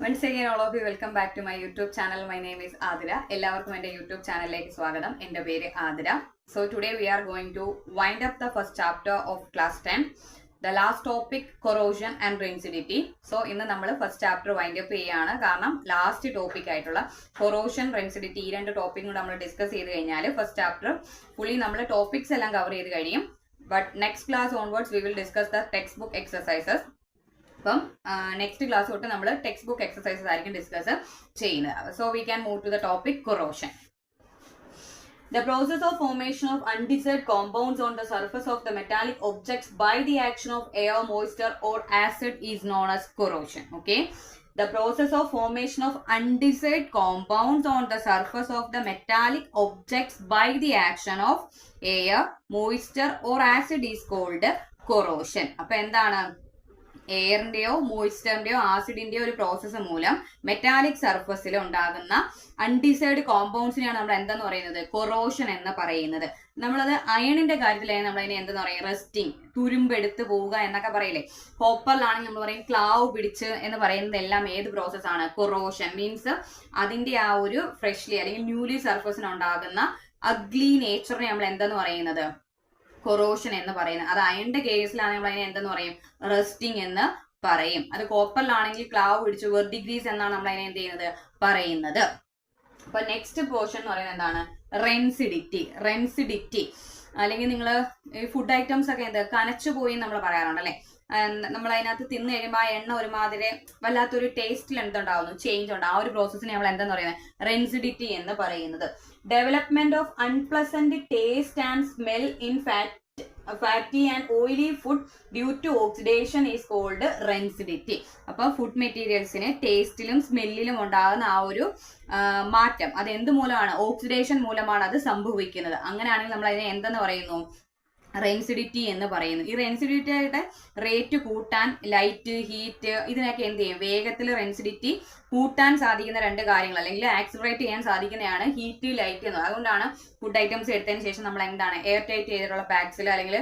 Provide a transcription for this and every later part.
Once again, all of you, welcome back to my YouTube channel. My name is Adira. എല്ലാവർക്കും എൻ്റെ YouTube ചാനലിലേക്ക് സ്വാഗതം. എൻ്റെ പേര് Athira. So today we are going to wind up the first chapter of class 10. The last topic, corrosion and rancidity. So ഇന്ന് നമ്മൾ first chapter wind up ചെയ്യാണ്. കാരണം ലാസ്റ്റ് ടോപ്പിക് ആയിട്ടുള്ള corrosion, rancidity ഈ രണ്ട് ടോപ്പിക്കും നമ്മൾ ഡിസ്കസ് ചെയ്ത് കഴിഞ്ഞാൽ ഫസ്റ്റ് ചാപ്റ്റർ ഫുള്ളി നമ്മൾ ടോപ്പിക്സ് എല്ലാം കവർ ചെയ്ത് കഴിയും. But next class onwards we will discuss the textbook exercises. അപ്പം നെക്സ്റ്റ് ക്ലാസ് തൊട്ട് നമ്മൾ ടെക്സ്റ്റ് ബുക്ക് എക്സസൈസസ് ആയിരിക്കും ഡിസ്കസ് ചെയ്യുന്നത്. So we can move to the topic corrosion. The process of formation of undesired compounds on the surface of the metallic objects by the action of air, moisture or acid is known as corrosion. Okay. The process of formation of undesired compounds on the surface of the metallic objects by the action of air, moisture or acid is called corrosion. അപ്പൊ എന്താണ്? എയറിന്റെയോ മോയിസ്ചറിന്റെയോ ആസിഡിന്റെയോ ഒരു process മൂലം metallic സർഫസിൽ ഉണ്ടാകുന്ന undecided കോമ്പൗണ്ട്സിനെയാണ് നമ്മൾ എന്തെന്ന് പറയുന്നത്? Corrosion എന്ന് പറയുന്നത്. നമ്മളത് അയണിന്റെ കാര്യത്തിലായി നമ്മൾ അതിനെ എന്തെന്ന് പറയും? റസ്റ്റിംഗ്, തുരുമ്പെടുത്ത് പോവുക എന്നൊക്കെ പറയില്ലേ. കോപ്പറിലാണെങ്കിൽ നമ്മൾ പറയും ക്ലാവ് പിടിച്ച് എന്ന് പറയുന്നത് എല്ലാം ഏത് പ്രോസസ് ആണ്? കൊറോഷൻ മീൻസ് അതിന്റെ ആ ഒരു ഫ്രഷ്ലി അല്ലെങ്കിൽ ന്യൂലി സർഫസിന് ഉണ്ടാകുന്ന അഗ്ലി നേച്ചറിനെ നമ്മൾ എന്തെന്ന് പറയുന്നത്? കൊറോഷൻ എന്ന് പറയുന്നത്. അത് അയണിന്റെ കേസിലാണെങ്കിൽ നമ്മൾ അതിനെ എന്തെന്ന് പറയും? റസ്റ്റിംഗ് എന്ന് പറയും. അത് കോപ്പറിലാണെങ്കിൽ ക്ലാവ് പിടിച്ചു വെർഡിഗ്രീസ് എന്നാണ് നമ്മൾ അതിനെ എന്ത് ചെയ്യുന്നത്? പറയുന്നത്. അപ്പൊ നെക്സ്റ്റ് പോർഷൻ എന്ന് പറയുന്നത് എന്താണ്? റെൻസിഡിറ്റി അല്ലെങ്കിൽ നിങ്ങൾ ഫുഡ് ഐറ്റംസ് ഒക്കെ എന്താ കനച്ചു പോയി നമ്മൾ പറയാറുണ്ട് അല്ലെ. നമ്മൾ അതിനകത്ത് തിന്നു കഴിയുമ്പോൾ ആ എണ്ണ ഒരുമാതിരി വല്ലാത്തൊരു ടേസ്റ്റിൽ എന്തുണ്ടാവുന്നു? ചേഞ്ച് ഉണ്ട്. ആ ഒരു പ്രോസസ്സിനെ നമ്മൾ എന്താന്ന് പറയുന്നത്? റെൻസിഡിറ്റി എന്ന് പറയുന്നത്. Development of unpleasant taste and smell in fatty and oily food due to oxidation is called rancidity. അപ്പൊ ഫുഡ് മെറ്റീരിയൽസിന് ടേസ്റ്റിലും സ്മെല്ലിലും ഉണ്ടാകുന്ന ആ ഒരു മാറ്റം അത് എന്ത് മൂലമാണ്? ഓക്സിഡേഷൻ മൂലമാണ് അത് സംഭവിക്കുന്നത്. അങ്ങനെയാണെങ്കിൽ നമ്മൾ അതിനെ എന്തെന്ന് പറയുന്നു? റെൻസിഡിറ്റി എന്ന് പറയുന്നു. ഈ റെൻസിഡിറ്റിയുടെ റേറ്റ് കൂട്ടാൻ ലൈറ്റ്, ഹീറ്റ് ഇതിനൊക്കെ എന്ത് ചെയ്യും? വേഗത്തിൽ റെൻസിഡിറ്റി കൂട്ടാൻ സാധിക്കുന്ന രണ്ട് കാര്യങ്ങൾ അല്ലെങ്കിൽ ആക്സിലറേറ്റ് ചെയ്യാൻ സാധിക്കുന്നതാണ് ഹീറ്റ്, ലൈറ്റ് എന്ന്. അതുകൊണ്ടാണ് ഫുഡ് ഐറ്റംസ് എടുത്തതിന് ശേഷം നമ്മൾ എന്താണ് എയർ ടൈറ്റ് ചെയ്തിട്ടുള്ള പാക്സിൽ അല്ലെങ്കിൽ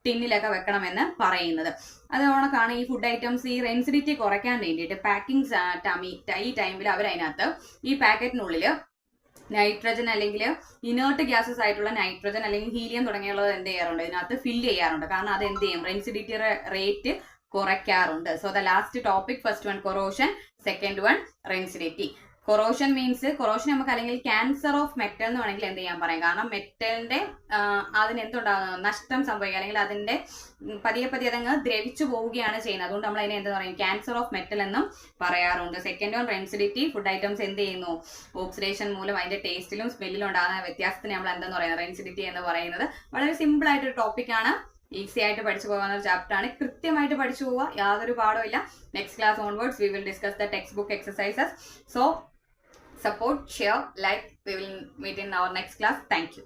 ടിന്നിലൊക്കെ വെക്കണമെന്ന് പറയുന്നത്. അതുകൊണ്ടാണ് ഈ ഫുഡ് ഐറ്റംസ് ഈ റെൻസിഡിറ്റി കുറയ്ക്കാൻ വേണ്ടിയിട്ട് പാക്കിംഗ് ഈ ടൈമിൽ അവരതിനകത്ത് ഈ പാക്കറ്റിനുള്ളിൽ നൈട്രജൻ അല്ലെങ്കിൽ ഇനേർട്ട് ഗ്യാസസ് ആയിട്ടുള്ള നൈട്രജൻ അല്ലെങ്കിൽ ഹീലിയം തുടങ്ങിയുള്ളത് എന്ത് ചെയ്യാറുണ്ട്? ഇതിനകത്ത് ഫില്ല് ചെയ്യാറുണ്ട്. കാരണം അത് എന്ത് ചെയ്യും? റെൻസിഡിറ്റി റേറ്റ് കുറയ്ക്കാറുണ്ട്. So the last topic, first one corrosion, second one rancidity. Corrosion means corrosion നമുക്ക് അല്ലെങ്കിൽ ക്യാൻസർ ഓഫ് മെറ്റൽ എന്ന് വേണമെങ്കിൽ എന്ത് ചെയ്യാൻ പറയാം. കാരണം മെറ്റലിന്റെ അതിന് എന്തുണ്ടാകുന്നത്? നഷ്ടം സംഭവിക്കുക അല്ലെങ്കിൽ അതിന്റെ പതിയെ പതിയെ അതങ്ങ് ദ്രവിച്ചു പോവുകയാണ് ചെയ്യുന്നത്. അതുകൊണ്ട് നമ്മൾ അതിനെ എന്താ പറയും? ക്യാൻസർ ഓഫ് മെറ്റൽ എന്നും പറയാറുണ്ട്. Second one rancidity. Food items എന്ത് ചെയ്യുന്നു? ഓക്സിഡേഷൻ മൂലം അതിന്റെ ടേസ്റ്റിലും സ്മെല്ലിലും ഉണ്ടാകുന്ന വ്യത്യാസത്തിന് നമ്മൾ എന്താന്ന് പറയുന്നത്? റെൻസിഡിറ്റി എന്ന് പറയുന്നത്. വളരെ സിമ്പിൾ ആയിട്ടൊരു ടോപ്പിക്കാണ്. ഈസി ആയിട്ട് പഠിച്ചു പോകുന്ന ഒരു ചാപ്റ്റർ ആണ്. കൃത്യമായിട്ട് പഠിച്ചു പോവുക, യാതൊരു പാടും ഇല്ല. Next class onwards we will discuss the textbook exercises. So support, share, like. We will meet in our next class. Thank you.